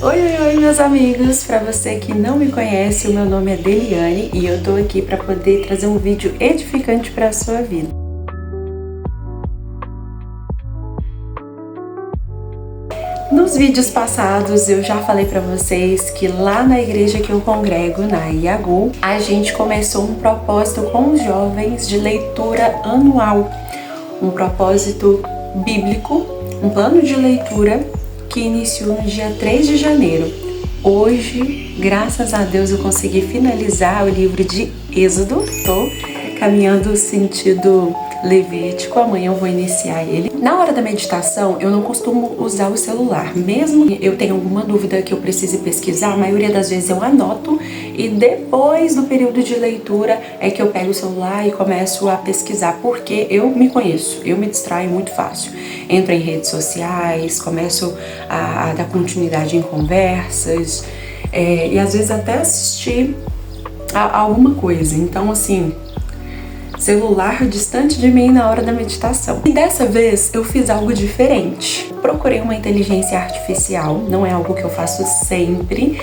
Oi, meus amigos! Para você que não me conhece, o meu nome é Deliane e eu tô aqui para poder trazer um vídeo edificante para a sua vida. Nos vídeos passados eu já falei para vocês que lá na igreja que eu congrego, na IAGU, a gente começou um propósito com os jovens de leitura anual, um propósito bíblico, um plano de leitura que iniciou no dia 3 de janeiro. Hoje, graças a Deus, eu consegui finalizar o livro de Êxodo. Estou caminhando sentido Levítico, amanhã eu vou iniciar ele. Na hora da meditação, eu não costumo usar o celular. Mesmo que eu tenha alguma dúvida que eu precise pesquisar, a maioria das vezes eu anoto e depois do período de leitura é que eu pego o celular e começo a pesquisar, porque eu me conheço, eu me distraio muito fácil. Entro em redes sociais, começo a dar continuidade em conversas e às vezes até assistir a alguma coisa. Então, assim, celular distante de mim na hora da meditação. E dessa vez eu fiz algo diferente. Procurei uma inteligência artificial, não é algo que eu faço sempre,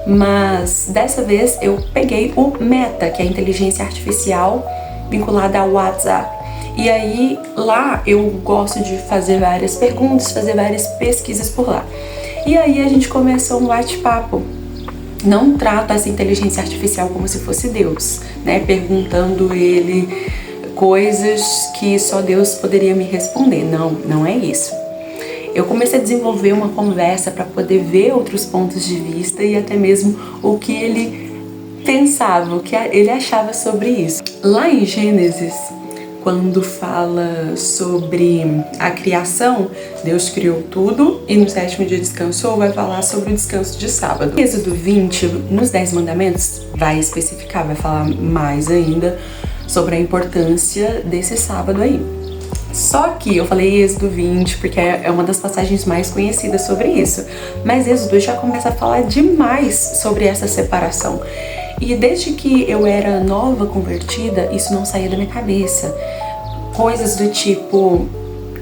mas dessa vez eu peguei o Meta, que é a inteligência artificial vinculada ao WhatsApp. E aí lá eu gosto de fazer várias perguntas, fazer várias pesquisas por lá. E aí a gente começou um bate-papo. Não trato essa inteligência artificial como se fosse Deus, né? Perguntando ele coisas que só Deus poderia me responder. Não é isso. Eu comecei a desenvolver uma conversa para poder ver outros pontos de vista e até mesmo o que ele pensava, o que ele achava sobre isso. Lá em Gênesis, quando fala sobre a criação, Deus criou tudo e no sétimo dia descansou, vai falar sobre o descanso de sábado. Êxodo 20, nos 10 mandamentos, vai especificar, vai falar mais ainda sobre a importância desse sábado aí. Só que eu falei Êxodo 20 porque é uma das passagens mais conhecidas sobre isso, mas Êxodo já começa a falar demais sobre essa separação. E desde que eu era nova convertida, isso não saía da minha cabeça. Coisas do tipo,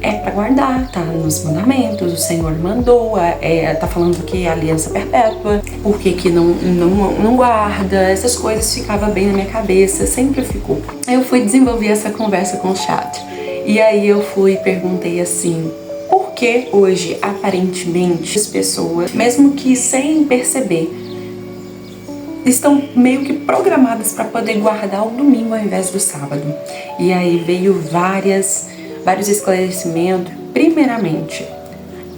é pra guardar, tá nos mandamentos, o Senhor mandou, tá falando que é aliança perpétua, por que não guarda, essas coisas ficavam bem na minha cabeça, sempre ficou. Eu fui desenvolver essa conversa com o chat, e aí eu perguntei assim, por que hoje, aparentemente, as pessoas, mesmo que sem perceber, estão meio que programadas para poder guardar o domingo ao invés do sábado? E aí veio vários esclarecimentos. Primeiramente,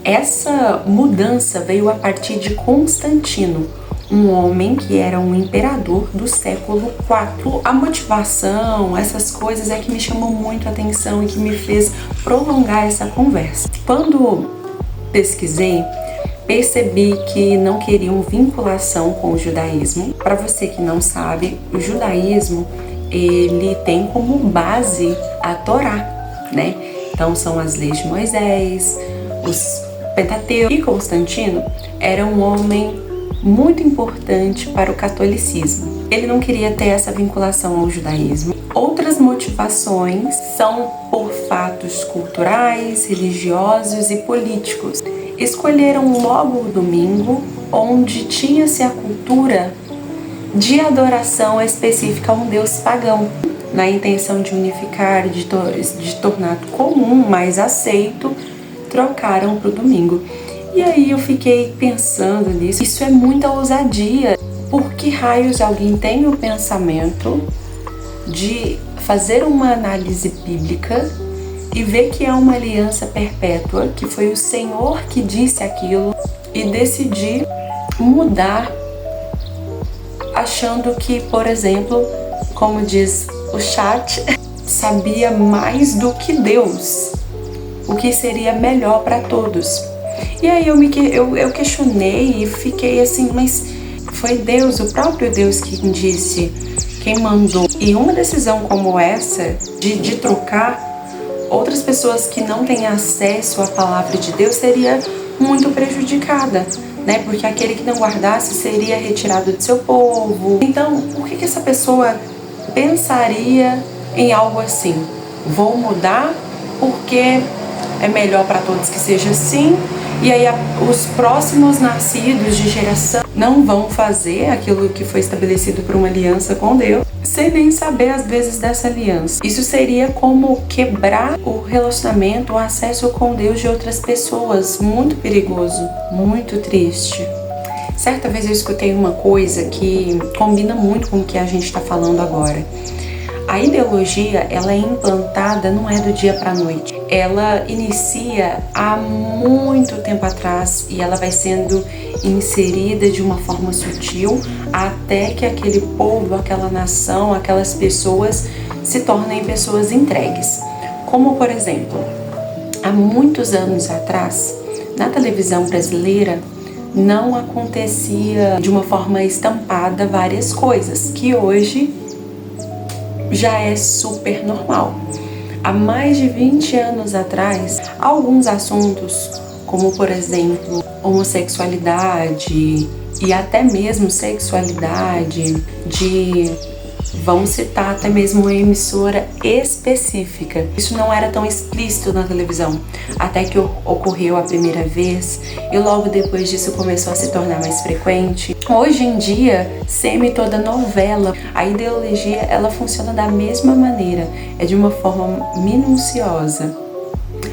essa mudança veio a partir de Constantino, um homem que era um imperador do século IV. A motivação, essas coisas é que me chamou muito a atenção e que me fez prolongar essa conversa. Quando pesquisei, percebi que não queriam vinculação com o judaísmo. Para você que não sabe, o judaísmo, ele tem como base a Torá, né? Então são as leis de Moisés, os Pentateuco. E Constantino era um homem muito importante para o catolicismo. Ele não queria ter essa vinculação ao judaísmo. Outras motivações são por fatos culturais, religiosos e políticos. Escolheram logo o domingo, onde tinha-se a cultura de adoração específica a um deus pagão, na intenção de unificar, de tornar comum, mais aceito, trocaram para o domingo. E aí eu fiquei pensando nisso, isso é muita ousadia. Por que raios alguém tem o pensamento de fazer uma análise bíblica e ver que é uma aliança perpétua, que foi o Senhor que disse aquilo, e decidir mudar, achando que, por exemplo, como diz o chat, sabia mais do que Deus, o que seria melhor para todos. E aí eu questionei e fiquei assim, mas foi Deus, o próprio Deus quem disse, quem mandou. E uma decisão como essa, de trocar, outras pessoas que não têm acesso à palavra de Deus seria muito prejudicada, né? Porque aquele que não guardasse seria retirado do seu povo. Então, por que essa pessoa pensaria em algo assim? Vou mudar porque é melhor para todos que seja assim E aí os próximos nascidos de geração não vão fazer aquilo que foi estabelecido por uma aliança com Deus, sem nem saber às vezes dessa aliança. Isso seria como quebrar o relacionamento, o acesso com Deus de outras pessoas. Muito perigoso, muito triste. Certa vez eu escutei uma coisa que combina muito com o que a gente está falando agora. A ideologia, ela é implantada, não é do dia para a noite. Ela inicia há muito tempo atrás e ela vai sendo inserida de uma forma sutil até que aquele povo, aquela nação, aquelas pessoas se tornem pessoas entregues. Como, por exemplo, há muitos anos atrás, na televisão brasileira, não acontecia de uma forma estampada várias coisas que hoje já é super normal. Há mais de 20 anos atrás, alguns assuntos, como por exemplo, homossexualidade e até mesmo sexualidade, vamos citar até mesmo uma emissora específica. Isso não era tão explícito na televisão, até que ocorreu a primeira vez e logo depois disso começou a se tornar mais frequente. Hoje em dia, semi toda novela, a ideologia ela funciona da mesma maneira, é de uma forma minuciosa.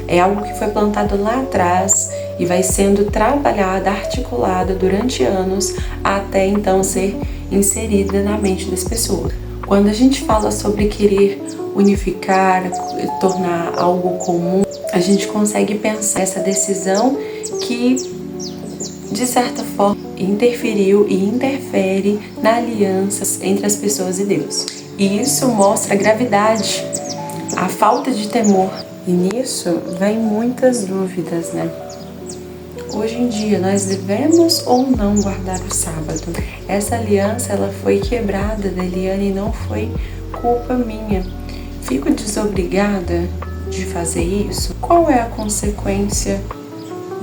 É algo que foi plantado lá atrás e vai sendo trabalhada, articulada durante anos até então ser inserida na mente das pessoas. Quando a gente fala sobre querer unificar, tornar algo comum, a gente consegue pensar essa decisão que, de certa forma, interferiu e interfere na aliança entre as pessoas e Deus. E isso mostra a gravidade, a falta de temor. E nisso vem muitas dúvidas, né? Hoje em dia, nós devemos ou não guardar o sábado? Essa aliança, ela foi quebrada da Eliane e não foi culpa minha. Fico desobrigada de fazer isso? Qual é a consequência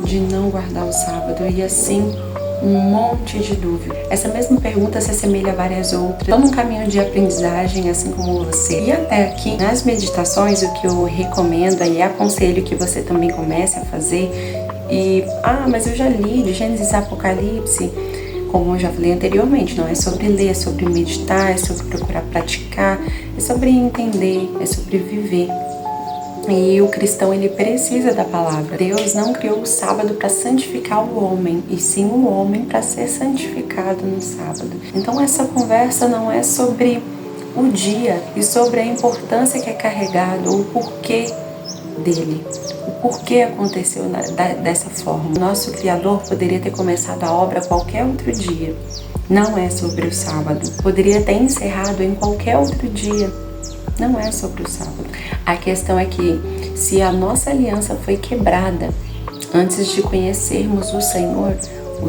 de não guardar o sábado? E assim, um monte de dúvida. Essa mesma pergunta se assemelha a várias outras. Estou num caminho de aprendizagem, assim como você. E até aqui, nas meditações, o que eu recomendo e aconselho que você também comece a fazer. Mas eu já li de Gênesis a Apocalipse, como eu já falei anteriormente, não é sobre ler, é sobre meditar, é sobre procurar praticar, é sobre entender, é sobre viver. E o cristão, ele precisa da palavra. Deus não criou o sábado para santificar o homem, e sim o homem para ser santificado no sábado. Então essa conversa não é sobre o dia e sobre a importância que é carregado, ou o porquê dele, o porquê aconteceu dessa forma. O nosso Criador poderia ter começado a obra qualquer outro dia. Não é sobre o sábado. Poderia ter encerrado em qualquer outro dia. Não é sobre o sábado. A questão é que se a nossa aliança foi quebrada antes de conhecermos o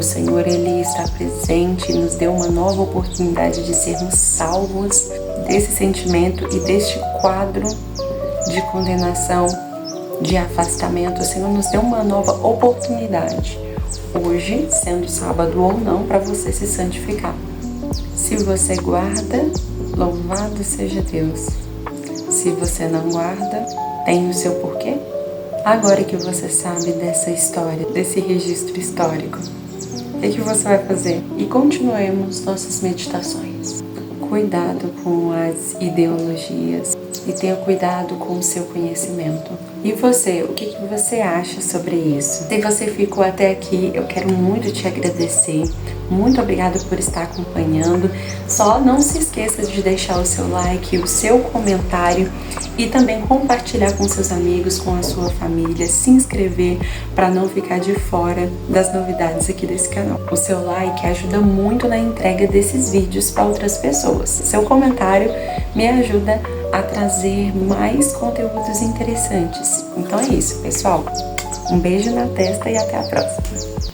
Senhor ele está presente e nos deu uma nova oportunidade de sermos salvos desse sentimento e deste quadro de condenação, de afastamento. O Senhor nos deu uma nova oportunidade, hoje, sendo sábado ou não, para você se santificar. Se você guarda, louvado seja Deus. Se você não guarda, tem o seu porquê? Agora que você sabe dessa história, desse registro histórico, o que você vai fazer? E continuemos nossas meditações. Cuidado com as ideologias e tenha cuidado com o seu conhecimento. E você, o que você acha sobre isso? Se você ficou até aqui, eu quero muito te agradecer. Muito obrigada por estar acompanhando. Só não se esqueça de deixar o seu like, o seu comentário e também compartilhar com seus amigos, com a sua família, se inscrever para não ficar de fora das novidades aqui desse canal. O seu like ajuda muito na entrega desses vídeos para outras pessoas. Seu comentário me ajuda a trazer mais conteúdos interessantes. Então é isso, pessoal. Um beijo na testa e até a próxima.